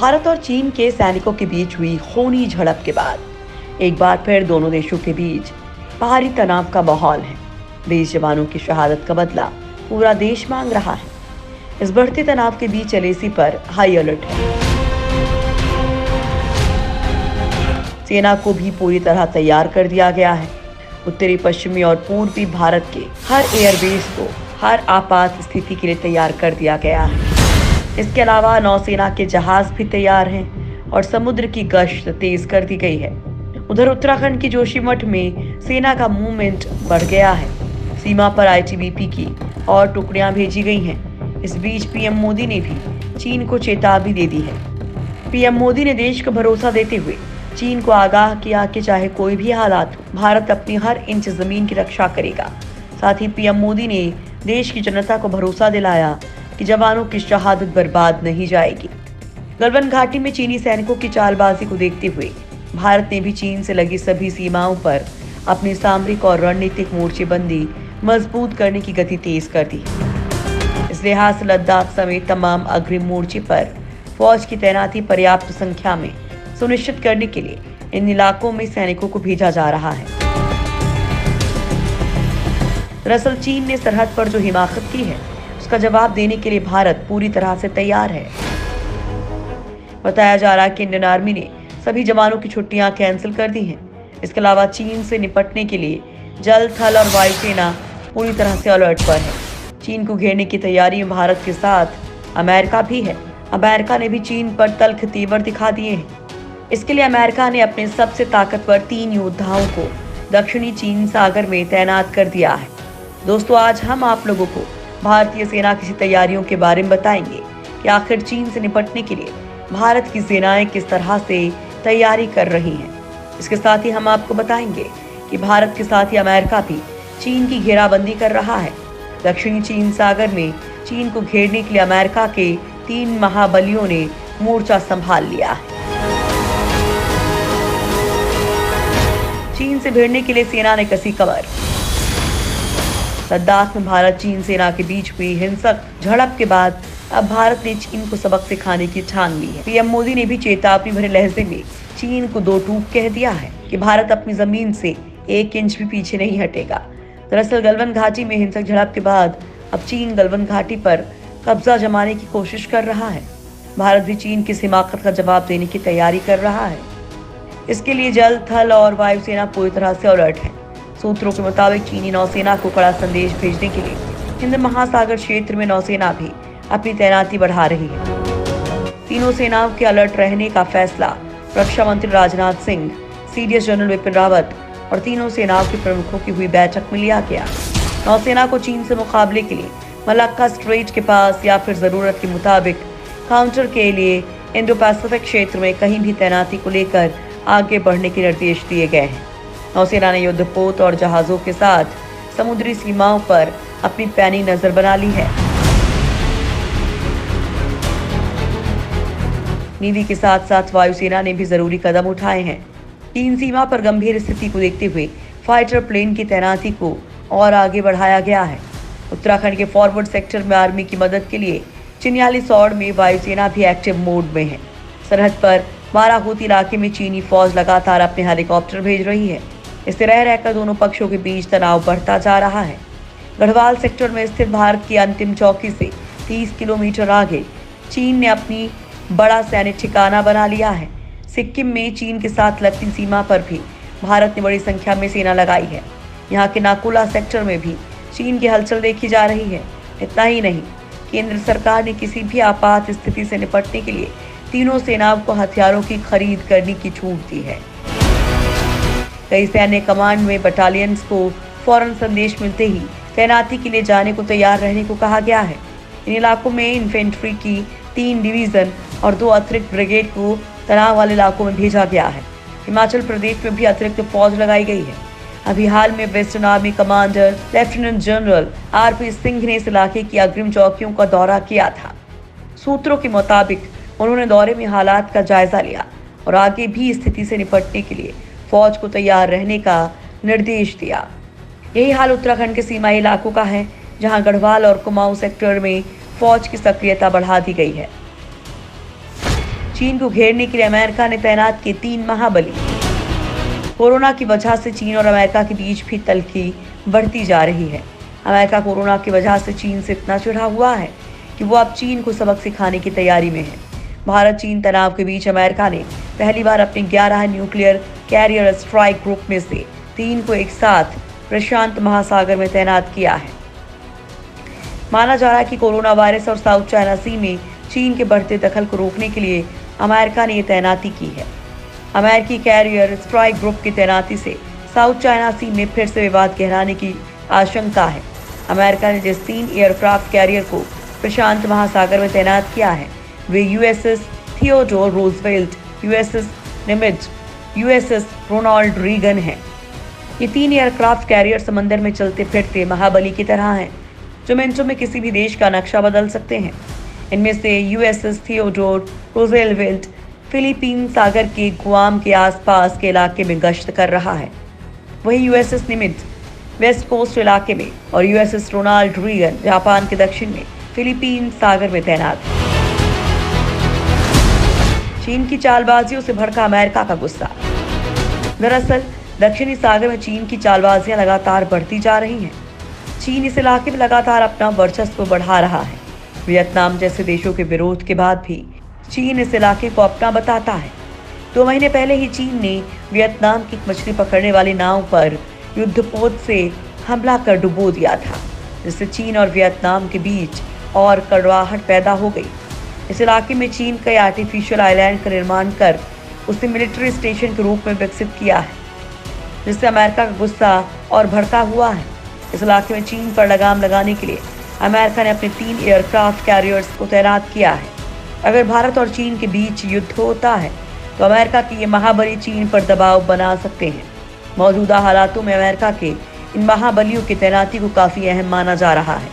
भारत और चीन के सैनिकों के बीच हुई खूनी झड़प के बाद एक बार फिर दोनों देशों के बीच बाहरी तनाव का माहौल है। 20 जवानों की शहादत का बदला पूरा देश मांग रहा है। इस बढ़ते तनाव के बीच एलएसी पर हाई अलर्ट है। सेना को भी पूरी तरह तैयार कर दिया गया है। उत्तरी, पश्चिमी और पूर्वी भारत के हर एयरबेस को हर आपात स्थिति के लिए तैयार कर दिया गया है। इसके अलावा नौसेना के जहाज भी तैयार हैं और समुद्र की गश्त तेज कर दी गई है। उधर उत्तराखंड की जोशीमठ में सेना का मूवमेंट बढ़ गया है। सीमा पर आईटीबीपी की और टुकड़ियां भेजी गई हैं। इस बीच पीएम मोदी ने भी चीन को चेतावनी दे दी है। पीएम मोदी ने देश को भरोसा देते हुए चीन को आगाह किया कि चाहे कोई भी हालात हो, भारत अपनी हर इंच जमीन की रक्षा करेगा। साथ ही पीएम मोदी ने देश की जनता को भरोसा दिलाया कि जवानों की शहादत बर्बाद नहीं जाएगी। गलवान घाटी में चीनी सैनिकों की चालबाजी को देखते हुए भारत ने भी चीन से लगी सभी सीमाओं पर अपनी सामरिक और रणनीतिक मोर्चेबंदी मजबूत करने की गति तेज कर दी है। इस लिहाज से लद्दाख समेत तमाम अग्रिम मोर्चे पर फौज की तैनाती पर्याप्त संख्या में सुनिश्चित करने के लिए इन इलाकों में सैनिकों को भेजा जा रहा है। दरअसल चीन ने सरहद पर जो हिमाकत की है उसका जवाब देने के लिए भारत पूरी तरह से तैयार है। बताया जा रहा है कि इंडियन आर्मी ने सभी जवानों की छुट्टियां कैंसिल कर दी हैं। इसके अलावा चीन से निपटने के लिए जल, थल और वायुसेना पूरी तरह से अलर्ट पर है। चीन को घेरने की तैयारी में भारत के साथ अमेरिका भी है। अमेरिका ने भी चीन पर तल्ख तेवर दिखा दिए हैं। इसके लिए अमेरिका ने अपने सबसे ताकतवर 3 योद्धाओं को दक्षिणी चीन सागर में तैनात कर दिया है। दोस्तों, आज हम आप लोगों को भारतीय सेना की तैयारियों के बारे में बताएंगे कि आखिर चीन से निपटने के लिए भारत की सेनाएं किस तरह से तैयारी कर रही हैं। इसके साथ ही हम आपको बताएंगे कि भारत के साथ ही अमेरिका भी चीन की घेराबंदी कर रहा है। दक्षिणी चीन सागर में चीन को घेरने के लिए अमेरिका के 3 महाबलियों ने मोर्चा संभाल लिया है। चीन से भिड़ने के लिए सेना ने कसी कमर। लद्दाख में भारत चीन सेना के बीच हुई हिंसक झड़प के बाद अब भारत ने चीन को सबक सिखाने की ठान ली है। पीएम मोदी ने भी चेतावनी भरे लहजे में चीन को 2 टूक कह दिया है कि भारत अपनी जमीन से 1 इंच भी पीछे नहीं हटेगा। दरअसल गलवान घाटी में हिंसक झड़प के बाद अब चीन गलवान घाटी पर कब्जा जमाने की कोशिश कर रहा है। भारत भी चीन की हिमाकत का जवाब देने की तैयारी कर रहा है। इसके लिए जल, थल और वायुसेना पूरी तरह से अलर्ट है। सूत्रों के मुताबिक चीनी नौसेना को कड़ा संदेश भेजने के लिए हिंद महासागर क्षेत्र में नौसेना भी अपनी तैनाती बढ़ा रही है। तीनों सेनाओं के अलर्ट रहने का फैसला रक्षा मंत्री राजनाथ सिंह, सीडीएस जनरल विपिन रावत और तीनों सेनाओं के प्रमुखों की हुई बैठक में लिया गया। नौसेना को चीन से मुकाबले के लिए मलक्का स्ट्रेट के पास या फिर जरूरत के मुताबिक काउंटर के लिए इंडो पैसिफिक क्षेत्र में कहीं भी तैनाती को लेकर आगे बढ़ने के निर्देश दिए गए हैं। नौसेना ने युद्धपोत और जहाजों के साथ समुद्री सीमाओं पर अपनी पैनी नजर बना ली है। नेवी के साथ साथ वायुसेना ने भी जरूरी कदम उठाए हैं। चीन सीमा पर गंभीर स्थिति को देखते हुए फाइटर प्लेन की तैनाती को और आगे बढ़ाया गया है। उत्तराखंड के फॉरवर्ड सेक्टर में आर्मी की मदद के लिए चिन्यालीसौड़ में वायुसेना भी एक्टिव मोड में है। सरहद पर बाराकोती इलाके में चीनी फौज लगातार अपने हेलीकॉप्टर भेज रही है। इससे रह रहकर दोनों पक्षों के बीच तनाव बढ़ता जा रहा है। गढ़वाल सेक्टर में स्थित भारत की अंतिम चौकी से 30 किलोमीटर आगे चीन ने अपनी बड़ा सैनिक ठिकाना बना लिया है। सिक्किम में चीन के साथ लगती सीमा पर भी भारत ने बड़ी संख्या में सेना लगाई है। यहाँ के नाकुला सेक्टर में भी चीन की हलचल देखी जा रही है। इतना ही नहीं, केंद्र सरकार ने किसी भी आपात स्थिति से निपटने के लिए तीनों सेनाओं को हथियारों की खरीद करने की छूट दी है। कई सैन्य कमांड में बटालियंस को फौरन संदेश मिलते ही तैनाती के लिए जाने को तैयार रहने को कहा गया है। इन इलाकों में इन्फेंट्री की 3 डिवीजन और 2 अतिरिक्त ब्रिगेड को तनाव वाले इलाकों में भेजा गया है। हिमाचल प्रदेश में भी अतिरिक्त फौज लगाई गई है। अभी हाल में western army commander lieutenant general RP Singh ने इस इलाके की अग्रिम चौकियों का दौरा किया था। सूत्रों के मुताबिक उन्होंने दौरे में हालात का जायजा लिया और आगे भी स्थिति से निपटने के लिए फौज को तैयार रहने का निर्देश दिया। यही हाल उत्तराखंड के सीमाई इलाकों का है, जहां गढ़वाल और कुमाऊं सेक्टर में फौज की सक्रियता बढ़ा दी गई है। चीन को घेरने के लिए अमेरिका ने तैनात किए 3 महाबली। कोरोना की वजह से चीन और अमेरिका के बीच भी तल्खी बढ़ती जा रही है। अमेरिका कोरोना की वजह से चीन से इतना चिढ़ा हुआ है कि वो अब चीन को सबक सिखाने की तैयारी में है। भारत चीन तनाव के बीच अमेरिका ने पहली बार अपने 11 न्यूक्लियर कैरियर स्ट्राइक ग्रुप में से 3 को एक साथ प्रशांत महासागर में तैनात किया है। माना जा रहा है कि कोरोना वायरस और साउथ चाइना सी में चीन के बढ़ते दखल को रोकने के लिए अमेरिका ने ये तैनाती की है। अमेरिकी कैरियर स्ट्राइक ग्रुप की तैनाती से साउथ चाइना सी में फिर से विवाद गहराने की आशंका है। अमेरिका ने जिस 3 एयरक्राफ्ट कैरियर को प्रशांत महासागर में तैनात किया है वे USS Theodore Roosevelt, USS Nimitz, USS Ronald Reagan हैं। ये 3 एयरक्राफ्ट कैरियर समंदर में चलते फिरते महाबली की तरह हैं, जो मिनटों में किसी भी देश का नक्शा बदल सकते हैं। इनमें से यूएसएस थियोडोर रूजवेल्ट फिलीपीन सागर के गुआम के आसपास के इलाके में गश्त कर रहा है। वहीं यूएसएस निमित्ज वेस्ट कोस्ट इलाके में और यूएसएस रोनाल्ड रीगन जापान के दक्षिण में फिलीपीन सागर में तैनात है। चीन की चालबाजियों से भड़का अमेरिका का गुस्सा। दरअसल दक्षिणी सागर में चीन की चालबाजियां लगातार बढ़ती जा रही हैं। चीन इस इलाके में लगातार अपना वर्चस्व बढ़ा रहा है। वियतनाम जैसे देशों के विरोध के बाद भी चीन इस इलाके को अपना बताता है। 2 महीने पहले ही चीन ने वियतनाम की मछली पकड़ने वाली नाव पर युद्धपोत से हमला कर डुबो दिया था, जिससे चीन और वियतनाम के बीच और कड़वाहट पैदा हो गई। इस इलाके में चीन कई आर्टिफिशियल आइलैंड का निर्माण कर उसे मिलिट्री स्टेशन के रूप में विकसित किया है, जिससे अमेरिका का गुस्सा और भड़का हुआ है। इस इलाके में चीन पर लगाम लगाने के लिए अमेरिका ने अपने 3 एयरक्राफ्ट कैरियर्स को तैनात किया है। अगर भारत और चीन के बीच युद्ध होता है तो अमेरिका की ये महाबली चीन पर दबाव बना सकते हैं। मौजूदा हालातों में अमेरिका के इन महाबलियों की तैनाती को काफी अहम माना जा रहा है।